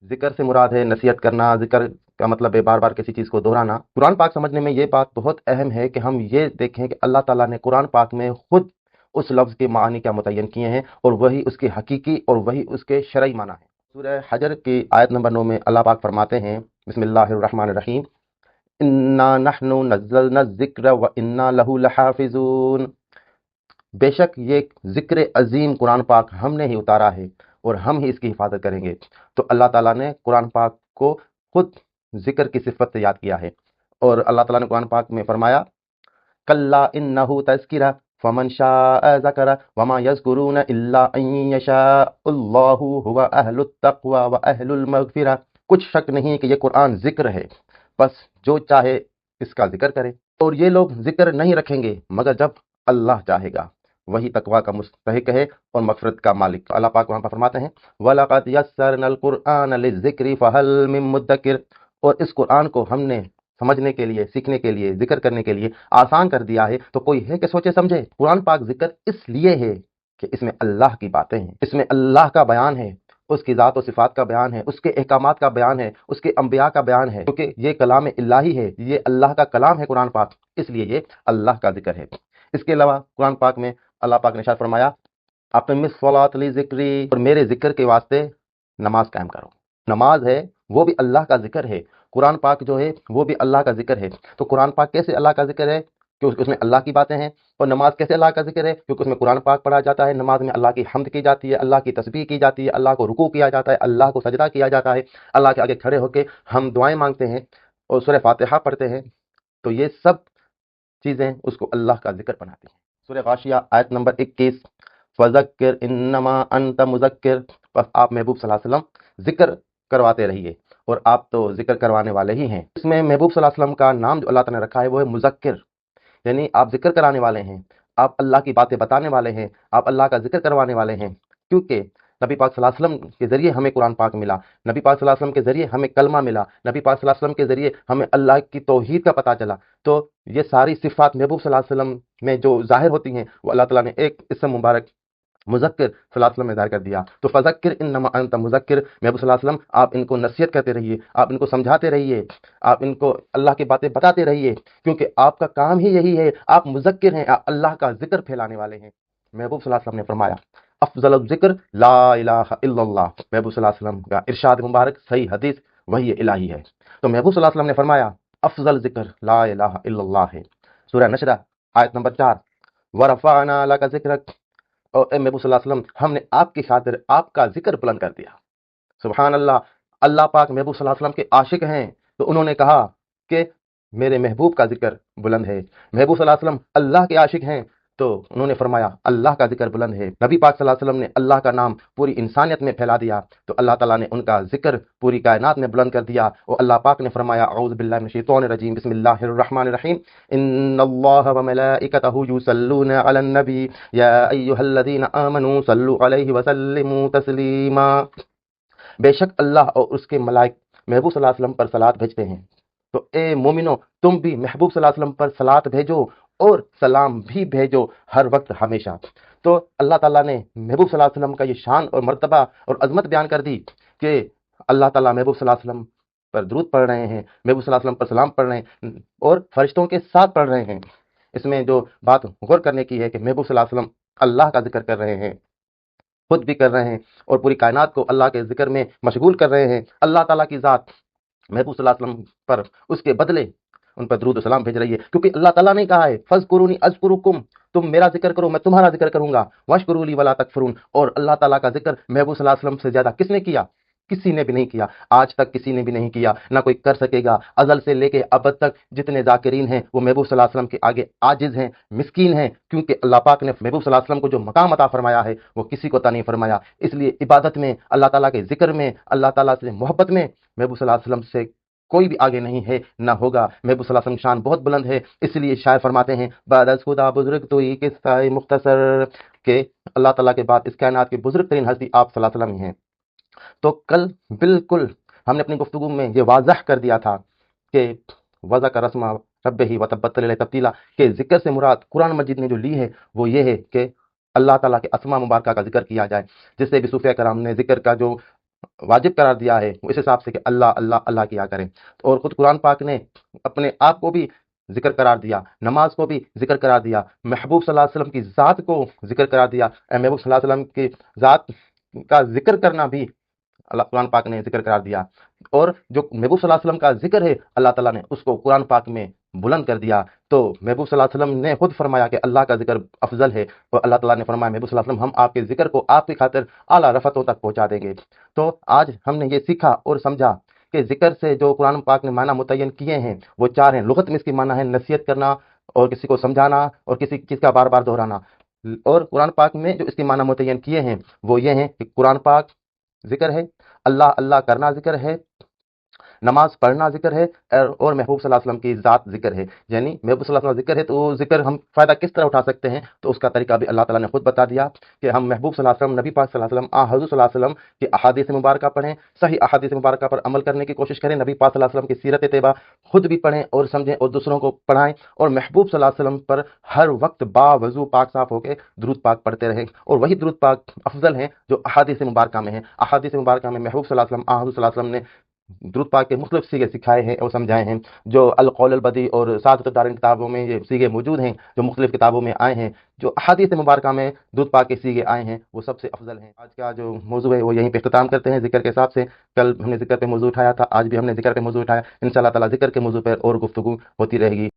ذکر سے مراد ہے نصیحت کرنا، ذکر کا مطلب ہے بار بار کسی چیز کو دہرانا۔ قرآن پاک سمجھنے میں یہ بات بہت اہم ہے کہ ہم یہ دیکھیں کہ اللہ تعالیٰ نے قرآن پاک میں خود اس لفظ کے معنی کیا متعین کیے ہیں، اور وہی اس کے حقیقی اور وہی اس کے شرعی معنی ہے۔ سورہ حجر کی آیت نمبر 9 میں اللہ پاک فرماتے ہیں، بسم اللہ الرحمن الرحیم، انا نحن نزلنا الذکر وانا لہ لحافظون، بے شک یہ ذکر عظیم قرآن پاک ہم نے ہی اتارا ہے اور ہم ہی اس کی حفاظت کریں گے۔ تو اللہ تعالیٰ نے قرآن پاک کو خود ذکر کی صفت سے یاد کیا ہے، اور اللہ تعالیٰ نے قرآن پاک میں فرمایا کلا انہ تذکرہ فمن شاء ذکر وما یذکرون الا ان یشاء اللہ هو اہل التقوی و اہل المغفرہ، کچھ شک نہیں کہ یہ قرآن ذکر ہے، بس جو چاہے اس کا ذکر کرے، اور یہ لوگ ذکر نہیں رکھیں گے مگر جب اللہ چاہے گا، وہی تقوی کا مستحق ہے اور مغفرت کا مالک۔ اللہ پاک وہاں پر فرماتے ہیں وَلَقَدْ يَسَّرْنَا الْقُرْآنَ لِلذِّكْرِ فَهَلْ مِن مُدَّكِرٍ، اور اس قرآن کو ہم نے سمجھنے کے لیے، سیکھنے کے لیے، ذکر کرنے کے لیے آسان کر دیا ہے، تو کوئی ہے کہ سوچے سمجھے۔ قرآن پاک ذکر اس لیے ہے کہ اس میں اللہ کی باتیں ہیں، اس میں اللہ کا بیان ہے، اس کی ذات و صفات کا بیان ہے، اس کے احکامات کا بیان ہے، اس کے انبیاء کا بیان ہے، کیونکہ یہ کلام الہی ہے، یہ اللہ کا کلام ہے قرآن پاک، اس لیے یہ اللہ کا ذکر ہے۔ اس کے علاوہ قرآن پاک میں اللہ پاک نے ارشاد فرمایا اقم الصلاۃ لذکری، اور میرے ذکر کے واسطے نماز قائم کرو۔ نماز ہے وہ بھی اللہ کا ذکر ہے، قرآن پاک جو ہے وہ بھی اللہ کا ذکر ہے۔ تو قرآن پاک کیسے اللہ کا ذکر ہے؟ کیونکہ اس میں اللہ کی باتیں ہیں۔ اور نماز کیسے اللہ کا ذکر ہے؟ کیونکہ اس میں قرآن پاک پڑھا جاتا ہے، نماز میں اللہ کی حمد کی جاتی ہے، اللہ کی تسبیح کی جاتی ہے، اللہ کو رکوع کیا جاتا ہے، اللہ کو سجدہ کیا جاتا ہے، اللہ کے آگے کھڑے ہو کے ہم دعائیں مانگتے ہیں اور سورہ فاتحہ پڑھتے ہیں۔ تو یہ سب چیزیں اس کو اللہ کا ذکر بناتی ہیں۔ سورہ غاشیہ آیت نمبر 21، فذکر انما انت مذکر، بس آپ محبوب صلی اللہ علیہ وسلم ذکر کرواتے رہیے، اور آپ تو ذکر کروانے والے ہی ہیں۔ اس میں محبوب صلی اللہ علیہ وسلم کا نام جو اللہ تعالیٰ نے رکھا ہے وہ ہے مذکر، یعنی آپ ذکر کرانے والے ہیں، آپ اللہ کی باتیں بتانے والے ہیں، آپ اللہ کا ذکر کروانے والے ہیں، کیونکہ نبی پاک صلی اللہ علیہ وسلم کے ذریعے ہمیں قرآن پاک ملا، نبی پاک صلی اللہ علیہ وسلم کے ذریعے ہمیں کلمہ ملا، نبی پاک صلی اللہ علیہ وسلم کے ذریعے ہمیں اللہ کی توحید کا پتہ چلا۔ تو یہ ساری صفات محبوب صلی اللہ علیہ وسلم میں جو ظاہر ہوتی ہیں وہ اللہ تعالیٰ نے ایک اسم مبارک مذکر صلی اللہ علیہ وسلم میں ظاہر کر دیا۔ تو فذکر انما انت مذکر، محبوب صلی اللہ علیہ وسلم آپ ان کو نصیحت کرتے رہیے، آپ ان کو سمجھاتے رہیے، آپ ان کو اللہ کی باتیں بتاتے رہیے، کیونکہ آپ کا کام ہی یہی ہے، آپ مذکر ہیں، آپ اللہ کا ذکر پھیلانے والے ہیں۔ محبوب صلی اللہ علیہ وسلم نے فرمایا افضل الذکر لا الہ الا اللہ، محبوب صلی اللہ علیہ وسلم کا ارشاد مبارک صحیح حدیث وہی الہی ہے۔ تو محبوب صلی اللہ علیہ وسلم نے فرمایا افضل ذکر لا الہ الا اللہ ہے۔ سورہ نشرہ آیت نمبر 4، ورفعنا لک ذکرک، اور اے محبوب صلی اللہ علیہ وسلم ہم نے آپ کی خاطر آپ کا ذکر بلند کر دیا۔ سبحان اللہ، اللہ پاک محبوب صلی اللہ علیہ وسلم کے عاشق ہیں، تو انہوں نے کہا کہ میرے محبوب کا ذکر بلند ہے۔ محبوب صلی اللہ علیہ وسلم اللہ کے عاشق ہیں، تو انہوں نے فرمایا اللہ کا ذکر بلند ہے۔ نبی پاک صلی اللہ علیہ وسلم نے اللہ کا نام پوری انسانیت میں پھیلا دیا، تو اللہ تعالیٰ نے ان کا ذکر پوری کائنات میں بلند کر دیا، اور اللہ پاک نے فرمایا اعوذ باللہ من الشیطان الرجیم، بسم اللہ الرحمن الرحیم، ان اللہ وملائکتہ یصلون علی النبی یا ایھا الذین آمنوا صلوا علیہ وسلموا تسلیما، بے شک اللہ اور اس کے ملائک محبوب صلی اللہ علیہ وسلم پر صلوات بھیجتے ہیں، تو اے مومنو تم بھی محبوب صلی اللہ علیہ وسلم پر صلوات بھیجو اور سلام بھی بھیجو ہر وقت ہمیشہ۔ تو اللہ تعالیٰ نے محبوب صلی اللہ علیہ وسلم کا یہ شان اور مرتبہ اور عظمت بیان کر دی کہ اللہ تعالیٰ محبوب صلی اللہ علیہ وسلم پر درود پڑھ رہے ہیں، محبوب صلی اللہ علیہ وسلم پر سلام پڑھ رہے ہیں، اور فرشتوں کے ساتھ پڑھ رہے ہیں۔ اس میں جو بات غور کرنے کی ہے کہ محبوب صلی اللہ علیہ وسلم اللہ کا ذکر کر رہے ہیں، خود بھی کر رہے ہیں، اور پوری کائنات کو اللہ کے ذکر میں مشغول کر رہے ہیں۔ اللہ تعالیٰ کی ذات محبوب صلی اللہ علیہ وسلم پر اس کے بدلے ان پر درود و سلام بھیج رہی ہے، کیونکہ اللہ تعالیٰ نے کہا ہے فَاذْكُرُونِی أَذْكُرُکُم، تم میرا ذکر کرو میں تمہارا ذکر کروں گا، وَاشْكُرُوا لِی وَلَا تَکْفُرُونَ، اور اللہ تعالیٰ کا ذکر محبوب صلی اللہ علیہ وسلم سے زیادہ کس نے کیا؟ کسی نے بھی نہیں کیا، آج تک کسی نے بھی نہیں کیا، نہ کوئی کر سکے گا۔ ازل سے لے کے ابد تک جتنے ذاکرین ہیں وہ محبوب صلی اللہ علیہ وسلم کے آگے عاجز ہیں، مسکین ہیں، کیونکہ اللہ پاک نے محبوب صلی اللہ علیہ وسلم کو جو مقام عطا فرمایا ہے وہ کسی کو عطا نہیں فرمایا۔ اس لیے عبادت میں، اللہ تعالیٰ کے ذکر میں، اللہ تعالیٰ سے محبت میں محبوب صلی اللہ علیہ وسلم سے کوئی بھی آگے نہیں ہے، نہ ہوگا۔ محبوب صلی اللہ علیہ وسلم شان بہت بلند ہے، اس لیے شاعر فرماتے ہیں بعد از خدا بزرگ تو یہ قصہ مختصر، کہ اللہ تعالیٰ کے بعد اس کائنات کی بزرگ ترین ہستی آپ صلی اللہ علیہ وسلم ہی ہیں۔ تو کل بالکل ہم نے اپنی گفتگو میں یہ واضح کر دیا تھا کہ وضع کا رسمہ رب ہی وتبتل الیہ تبتیلا، کہ ذکر سے مراد قرآن مجید نے جو لی ہے وہ یہ ہے کہ اللہ تعالیٰ کے اسماء مبارکہ کا ذکر کیا جائے، جس سے بھی صوفیہ کرام نے ذکر کا جو واجب قرار دیا ہے وہ اس حساب سے کہ اللہ اللہ اللہ کیا کریں، اور خود قرآن پاک نے اپنے آپ کو بھی ذکر قرار دیا، نماز کو بھی ذکر قرار دیا، محبوب صلی اللہ علیہ وسلم کی ذات کو ذکر قرار دیا۔ محبوب صلی اللہ علیہ وسلم کی ذات کا ذکر کرنا بھی اللہ قرآن پاک نے ذکر قرار دیا، اور جو محبوب صلی اللہ علیہ وسلم کا ذکر ہے اللہ تعالیٰ نے اس کو قرآن پاک میں بلند کر دیا۔ تو محبوب صلی اللہ علیہ وسلم نے خود فرمایا کہ اللہ کا ذکر افضل ہے، اور اللہ تعالیٰ نے فرمایا محبوب صلی اللہ علیہ وسلم ہم آپ کے ذکر کو آپ کی خاطر اعلیٰ رفتوں تک پہنچا دیں گے۔ تو آج ہم نے یہ سیکھا اور سمجھا کہ ذکر سے جو قرآن پاک نے معنی متعین کیے ہیں وہ چار ہیں۔ لغت میں اس کی معنی ہے نصیحت کرنا اور کسی کو سمجھانا اور کسی چیز کا بار بار دہرانا، اور قرآن پاک میں جو اس کے معنی متعین کیے ہیں وہ یہ ہیں کہ قرآن پاک ذکر ہے، اللہ اللہ کرنا ذکر ہے، نماز پڑھنا ذکر ہے، اور محبوب صلی اللہ علیہ وسلم کی ذات ذکر ہے۔ یعنی محبوب صلی اللہ علیہ وسلم ذکر ہے تو وہ ذکر ہم فائدہ کس طرح اٹھا سکتے ہیں، تو اس کا طریقہ بھی اللہ تعالیٰ نے خود بتا دیا کہ ہم محبوب صلی اللہ علیہ وسلم، نبی پاک صلی اللہ علیہ وسلم، حضور صلی اللہ علیہ وسلم کی احادیث مبارکہ پڑھیں، صحیح احادیث مبارکہ پر عمل کرنے کی کوشش کریں، نبی پاک صلی اللہ علیہ وسلم کی سیرت طیبہ خود بھی پڑھیں اور سمجھیں اور دوسروں کو پڑھائیں، اور محبوب صلی اللہ علیہ وسلم پر ہر وقت با وضو پاک صاف ہو کے درود پاک پڑھتے رہیں، اور وہی درود پاک افضل ہیں جو احادیث مبارکہ میں ہیں۔ احادیث مبارکہ میں محبوب صلی اللہ علیہ وسلم، حضور صلی اللہ علیہ وسلم نے درود پاک کے مختلف سیغے سکھائے ہیں اور سمجھائے ہیں، جو القول البدی اور سعادت الدارین کتابوں میں یہ سیغے موجود ہیں، جو مختلف کتابوں میں آئے ہیں، جو احادیث مبارکہ میں درود پاک کے سیغے آئے ہیں وہ سب سے افضل ہیں۔ آج کا جو موضوع ہے وہ یہیں پہ اختتام کرتے ہیں ذکر کے حساب سے۔ کل ہم نے ذکر پہ موضوع اٹھایا تھا، آج بھی ہم نے ذکر پہ موضوع اٹھایا، انشاءاللہ تعالیٰ ذکر کے موضوع پر اور گفتگو ہوتی رہے گی۔